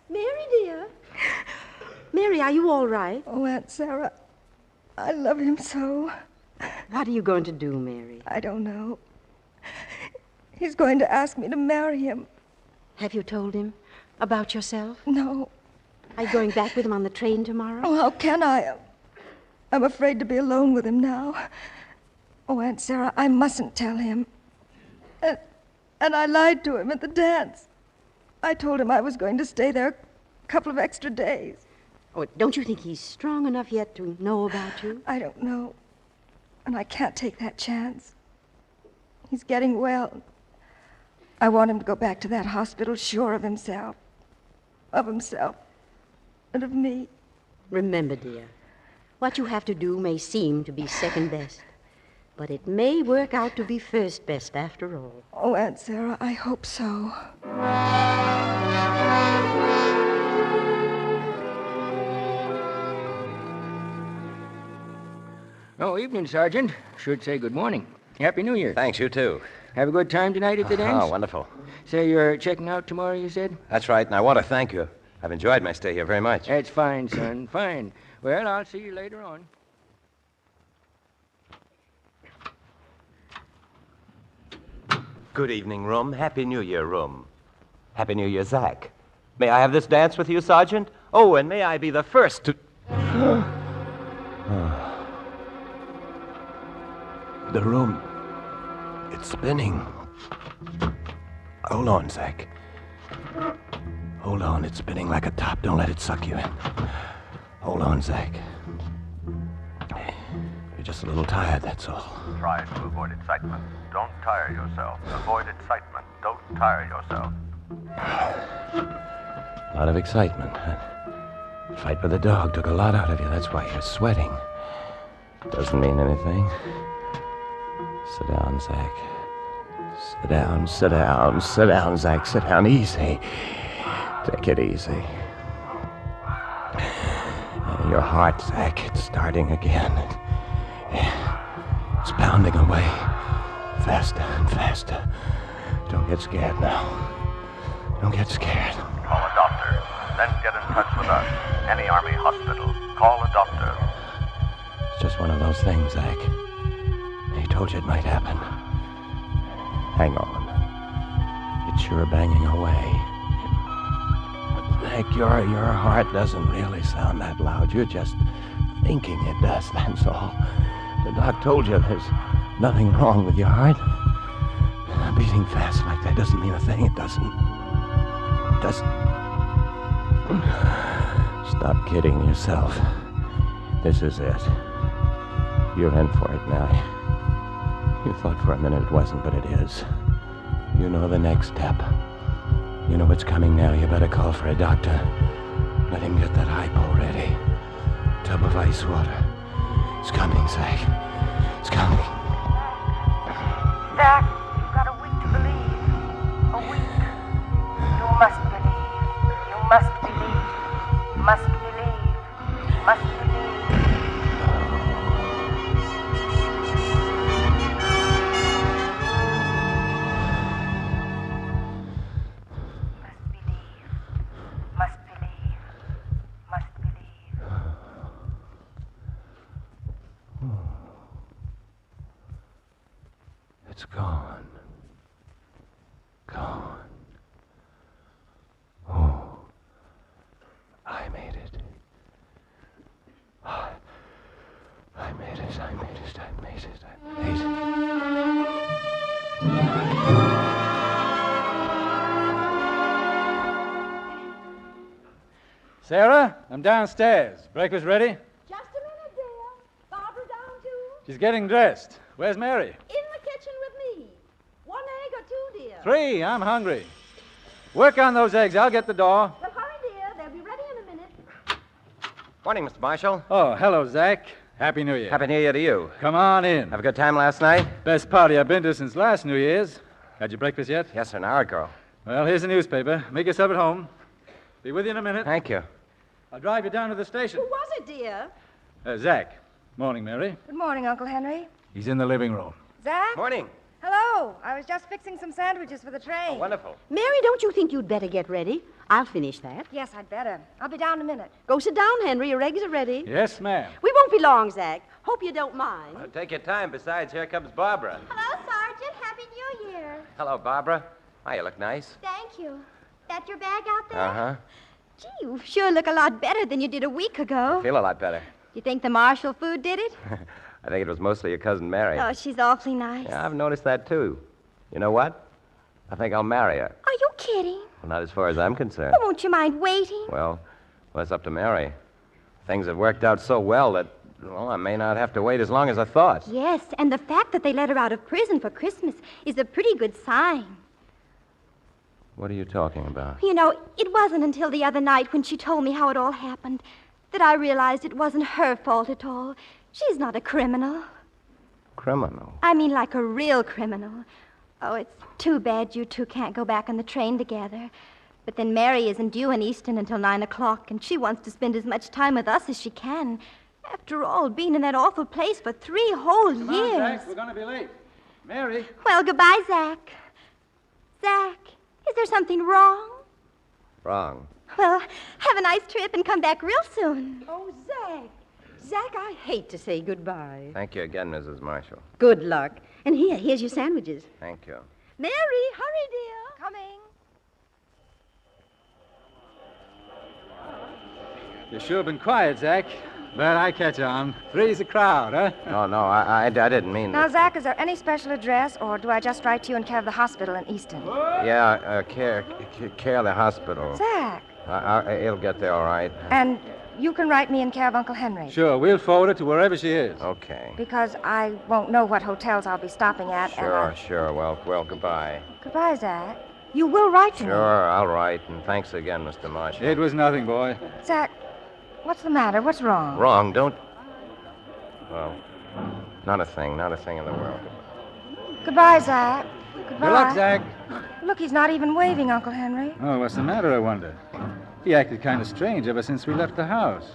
Mary? Mary, dear. Mary, are you all right? Oh, Aunt Sarah, I love him so. What are you going to do, Mary? I don't know. He's going to ask me to marry him. Have you told him about yourself? No. Are you going back with him on the train tomorrow? Oh, how can I? I'm afraid to be alone with him now. Oh, Aunt Sarah, I mustn't tell him. And I lied to him at the dance. I told him I was going to stay there a couple of extra days. Oh, don't you think he's strong enough yet to know about you? I don't know. And I can't take that chance. He's getting well. I want him to go back to that hospital sure of himself. Of himself. And of me. Remember, dear, what you have to do may seem to be second best, but it may work out to be first best after all. Oh, Aunt Sarah, I hope so. Oh, evening, Sergeant. Should say good morning. Happy New Year. Thanks, you too. Have a good time tonight at the dance? Oh, wonderful. Say you're checking out tomorrow, you said? That's right, and I want to thank you. I've enjoyed my stay here very much. That's fine, son, fine. Well, I'll see you later on. Good evening, room. Happy New Year, room. Happy New Year, Zach. May I have this dance with you, Sergeant? Oh, and may I be the first to... The room... It's spinning. Hold on, Zach. Hold on, it's spinning like a top. Don't let it suck you in. Hold on, Zach. You're just a little tired, that's all. Try to avoid excitement. Don't tire yourself. Avoid excitement. Don't tire yourself. A lot of excitement. The fight with the dog took a lot out of you. That's why you're sweating. Doesn't mean anything. Sit down, Zach. Sit down, sit down, sit down, Zach. Sit down easy. Take it easy. Your heart, Zach, it's starting again. It's pounding away. Faster and faster. Don't get scared now. Don't get scared. Call a doctor. Then get in touch with us. Any Army hospital. Call a doctor. It's just one of those things, Zach. He told you it might happen. Hang on. It's sure banging away. But Zach, your heart doesn't really sound that loud. You're just thinking it does, that's all. The doc told you there's nothing wrong with your heart. Beating fast like that doesn't mean a thing. It doesn't. Stop kidding yourself. This is it. You're in for it now. You thought for a minute it wasn't, but it is. You know the next step. You know what's coming now. You better call for a doctor. Let him get that hypo ready. Tub of ice water. It's coming, Zach. It's coming. Zach, you've got a week to believe. A week. You must believe. You must believe. Must believe. Must believe. It's gone. Gone. Oh. I made it. I made it. I made it. I made it. I made it. Sarah, I'm downstairs. Breakfast ready? Just a minute, dear. Barbara down too? She's getting dressed. Where's Mary? In the kitchen with me. 1 egg or 2, dear? 3. I'm hungry. Work on those eggs. I'll get the door. Well, hurry, dear. They'll be ready in a minute. Morning, Mr. Marshall. Oh, hello, Zach. Happy New Year. Happy New Year to you. Come on in. Have a good time last night? Best party I've been to since last New Year's. Had your breakfast yet? Yes, sir, an hour ago. Well, here's the newspaper. Make yourself at home. Be with you in a minute. Thank you. I'll drive you down to the station. Who was it, dear? Zach. Morning, Mary. Good morning, Uncle Henry. He's in the living room. Zach? Morning. Hello. I was just fixing some sandwiches for the train. Oh, wonderful. Mary, don't you think you'd better get ready? I'll finish that. Yes, I'd better. I'll be down in a minute. Go sit down, Henry. Your eggs are ready. Yes, ma'am. We won't be long, Zach. Hope you don't mind. Well, take your time. Besides, here comes Barbara. Hello, Sergeant. Happy New Year. Hello, Barbara. Hi, you look nice. Thank you. That your bag out there? Uh-huh. Gee, you sure look a lot better than you did a week ago. Feel a lot better. You think the Marshall food did it? I think it was mostly your cousin Mary. Oh, she's awfully nice. Yeah, I've noticed that, too. You know what? I think I'll marry her. Are you kidding? Well, not as far as I'm concerned. Oh, won't you mind waiting? Well, it's up to Mary. Things have worked out so well that, well, I may not have to wait as long as I thought. Yes, and the fact that they let her out of prison for Christmas is a pretty good sign. What are you talking about? You know, it wasn't until the other night when she told me how it all happened that I realized it wasn't her fault at all. She's not a criminal. Criminal? I mean like a real criminal. Oh, it's too bad you two can't go back on the train together. But then Mary isn't due in Easton until 9 o'clock, and she wants to spend as much time with us as she can. After all, being in that awful place for 3 whole Come years. on, Zach. We're going to be late. Mary. Well, goodbye, Zach. Zach, is there something wrong? Wrong. Well, have a nice trip and come back real soon. Oh, Zach. Zach, I hate to say goodbye. Thank you again, Mrs. Marshall. Good luck. And here's your sandwiches. Thank you. Mary, hurry, dear. Coming. You've sure been quiet, Zach. But I catch on. 3's a crowd, huh? No, I didn't mean Now, that. Zach, is there any special address, or do I just write to you in care of the hospital in Easton? Yeah, care of the hospital. Zach. It'll get there all right. And you can write me in care of Uncle Henry. Sure, we'll forward it to wherever she is. Okay. Because I won't know what hotels I'll be stopping at. Sure. Well, goodbye. Goodbye, Zach. You will write to me. Sure, I'll write, and thanks again, Mr. Marshall. It was nothing, boy. Zach, what's the matter? What's wrong? Wrong, don't... Well, not a thing in the world. Goodbye, Zach. Goodbye. Good luck, Zach. Look, he's not even waving, Uncle Henry. Oh, what's the matter, I wonder? He acted kind of strange ever since we left the house,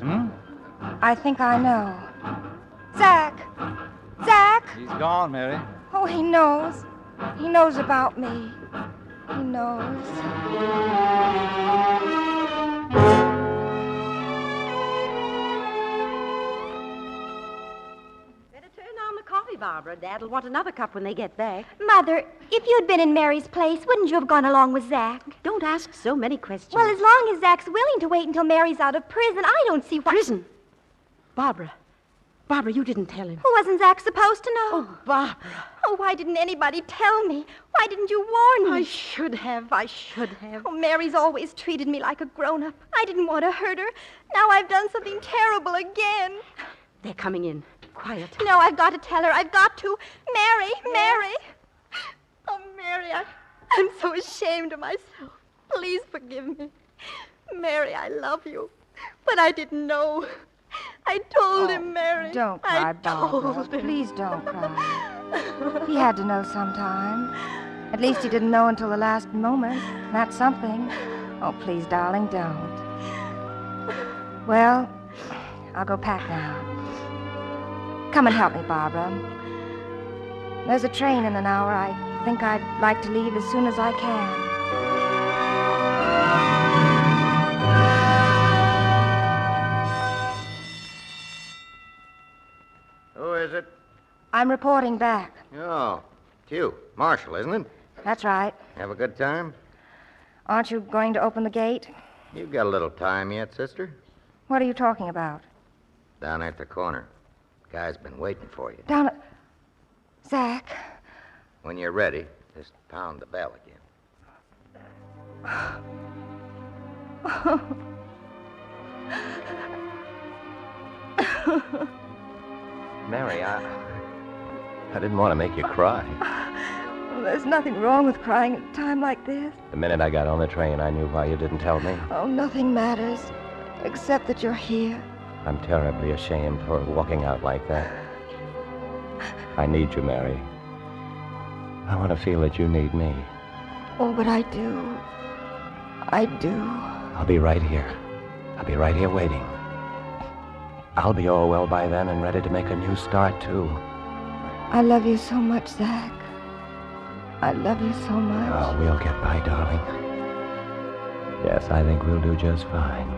I think I know. Zach! Zach! He's gone, Mary. Oh, he knows. He knows about me. He knows. Better turn on the coffee, Barbara. Dad'll want another cup when they get back. Mother, if you'd been in Mary's place, wouldn't you have gone along with Zach? Don't ask so many questions. Well, as long as Zach's willing to wait until Mary's out of prison, I don't see why... Prison? Barbara, Barbara, you didn't tell him. Wasn't Zach supposed to know? Oh, Barbara. Oh, why didn't anybody tell me? Why didn't you warn me? I should have. Oh, Mary's always treated me like a grown-up. I didn't want to hurt her. Now I've done something terrible again. They're coming in. Quiet. No, I've got to tell her. I've got to. Mary. Oh, Mary, I'm so ashamed of myself. Please forgive me. Mary, I love you. But I didn't know. I told him, Mary. Don't cry, Barbara. Please don't cry. He had to know sometime. At least he didn't know until the last moment. That's something. Oh, please, darling, don't. Well, I'll go pack now. Come and help me, Barbara. There's a train in an hour. I think I'd like to leave as soon as I can. Who is it? I'm reporting back. Oh, it's you. Marshall, isn't it? That's right. Have a good time? Aren't you going to open the gate? You've got a little time yet, sister. What are you talking about? Down at the corner. Guy's been waiting for you. Down at... Zach. When you're ready, just pound the bell again. Mary, I didn't want to make you cry. Well, there's nothing wrong with crying at a time like this. The minute I got on the train, I knew why you didn't tell me. Oh, nothing matters, except that you're here. I'm terribly ashamed for walking out like that. I need you, Mary. I want to feel that you need me. Oh, but I do. I do. I'll be right here. I'll be right here waiting. I'll be all well by then and ready to make a new start, too. I love you so much, Zach. I love you so much. Oh, we'll get by, darling. Yes, I think we'll do just fine.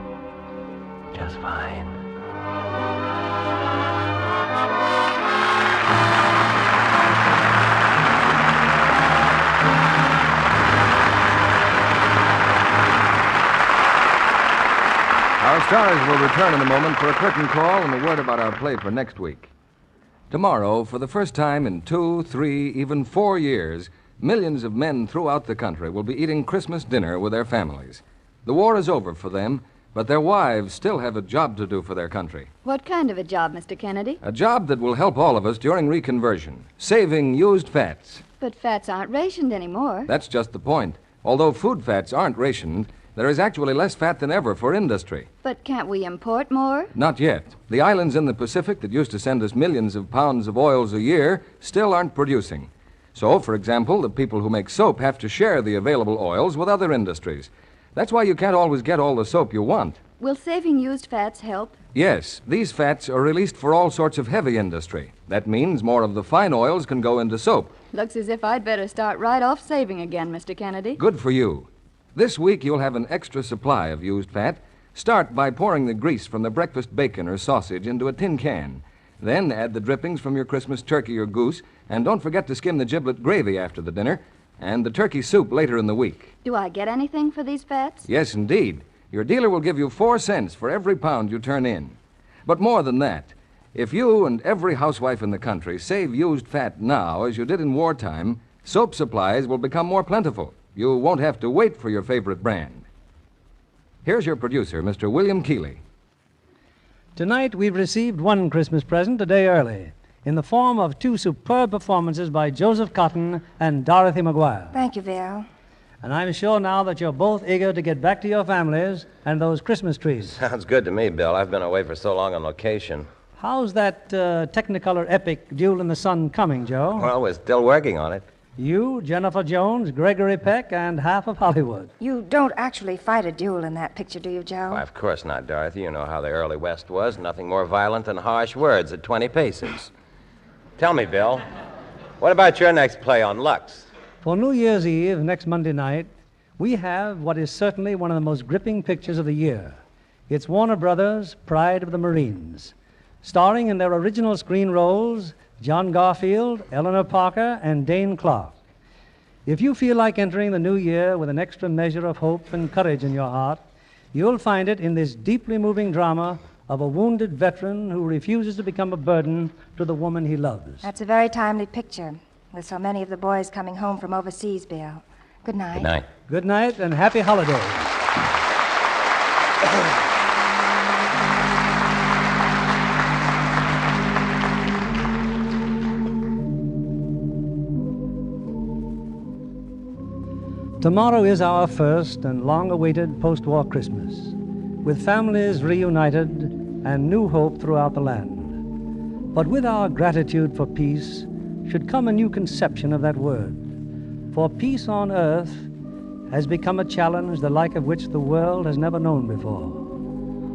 Just fine. Our stars will return in a moment for a curtain call and a word about our play for next week. Tomorrow, for the first time in 2, 3, even 4 years, millions of men throughout the country will be eating Christmas dinner with their families. The war is over for them, but their wives still have a job to do for their country. What kind of a job, Mr. Kennedy? A job that will help all of us during reconversion, saving used fats. But fats aren't rationed anymore. That's just the point. Although food fats aren't rationed, there is actually less fat than ever for industry. But can't we import more? Not yet. The islands in the Pacific that used to send us millions of pounds of oils a year still aren't producing. So, for example, the people who make soap have to share the available oils with other industries. That's why you can't always get all the soap you want. Will saving used fats help? Yes, these fats are released for all sorts of heavy industry. That means more of the fine oils can go into soap. Looks as if I'd better start right off saving again, Mr. Kennedy. Good for you. This week you'll have an extra supply of used fat. Start by pouring the grease from the breakfast bacon or sausage into a tin can. Then add the drippings from your Christmas turkey or goose, and don't forget to skim the giblet gravy after the dinner, and the turkey soup later in the week. Do I get anything for these fats? Yes, indeed. Your dealer will give you 4 cents for every pound you turn in. But more than that, if you and every housewife in the country save used fat now as you did in wartime, soap supplies will become more plentiful. You won't have to wait for your favorite brand. Here's your producer, Mr. William Keeley. Tonight, we've received one Christmas present a day early, in the form of 2 superb performances by Joseph Cotten and Dorothy McGuire. Thank you, Bill. And I'm sure now that you're both eager to get back to your families and those Christmas trees. Sounds good to me, Bill. I've been away for so long on location. How's that Technicolor epic Duel in the Sun coming, Joe? Well, we're still working on it. You, Jennifer Jones, Gregory Peck, and half of Hollywood. You don't actually fight a duel in that picture, do you, Joe? Why, of course not, Dorothy. You know how the early West was. Nothing more violent than harsh words at 20 paces. Tell me, Bill, what about your next play on Lux? For New Year's Eve, next Monday night, we have what is certainly one of the most gripping pictures of the year. It's Warner Brothers' Pride of the Marines, starring in their original screen roles John Garfield, Eleanor Parker, and Dane Clark. If you feel like entering the new year with an extra measure of hope and courage in your heart, you'll find it in this deeply moving drama of a wounded veteran who refuses to become a burden to the woman he loves. That's a very timely picture, with so many of the boys coming home from overseas, Bill. Good night. Good night. Good night and happy holidays. Tomorrow is our first and long-awaited post-war Christmas, with families reunited and new hope throughout the land. But with our gratitude for peace should come a new conception of that word. For peace on earth has become a challenge the like of which the world has never known before.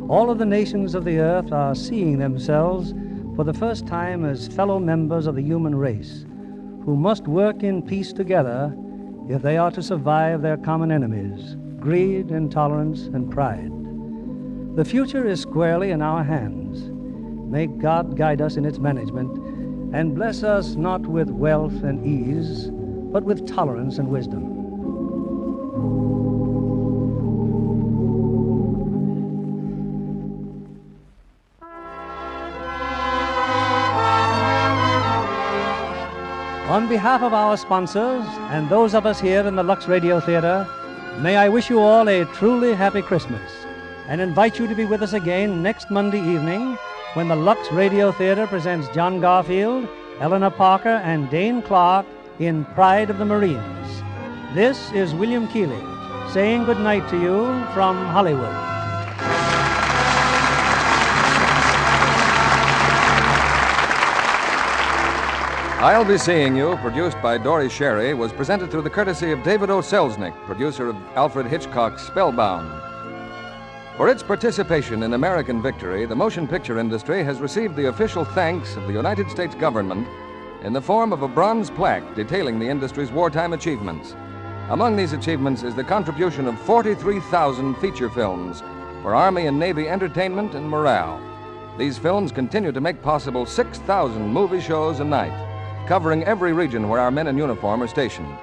All of the nations of the earth are seeing themselves for the first time as fellow members of the human race, who must work in peace together if they are to survive their common enemies, greed, intolerance, and pride. The future is squarely in our hands. May God guide us in its management and bless us not with wealth and ease, but with tolerance and wisdom. On behalf of our sponsors and those of us here in the Lux Radio Theater, may I wish you all a truly happy Christmas and invite you to be with us again next Monday evening when the Lux Radio Theater presents John Garfield, Eleanor Parker, and Dane Clark in Pride of the Marines. This is William Keeley saying good night to you from Hollywood. I'll Be Seeing You, produced by Dory Sherry, was presented through the courtesy of David O. Selznick, producer of Alfred Hitchcock's Spellbound. For its participation in American victory, the motion picture industry has received the official thanks of the United States government in the form of a bronze plaque detailing the industry's wartime achievements. Among these achievements is the contribution of 43,000 feature films for Army and Navy entertainment and morale. These films continue to make possible 6,000 movie shows a night, covering every region where our men in uniform are stationed.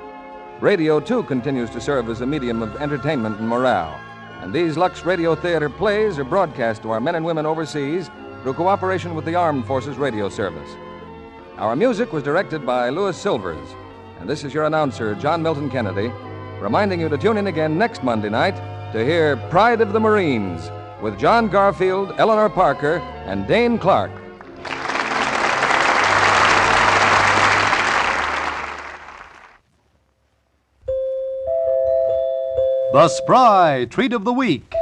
Radio, too, continues to serve as a medium of entertainment and morale, and these Lux Radio Theater plays are broadcast to our men and women overseas through cooperation with the Armed Forces Radio Service. Our music was directed by Louis Silvers, and this is your announcer, John Milton Kennedy, reminding you to tune in again next Monday night to hear Pride of the Marines with John Garfield, Eleanor Parker, and Dane Clark. The Spry Treat of the Week.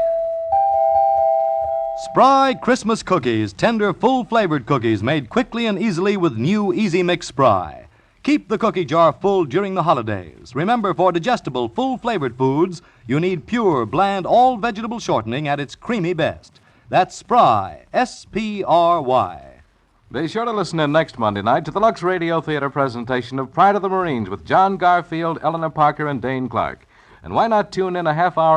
Spry Christmas cookies, tender, full-flavored cookies made quickly and easily with new Easy Mix Spry. Keep the cookie jar full during the holidays. Remember, for digestible, full-flavored foods, you need pure, bland, all-vegetable shortening at its creamy best. That's Spry, S-P-R-Y. Be sure to listen in next Monday night to the Lux Radio Theater presentation of Pride of the Marines with John Garfield, Eleanor Parker, and Dane Clark. And why not tune in a half hour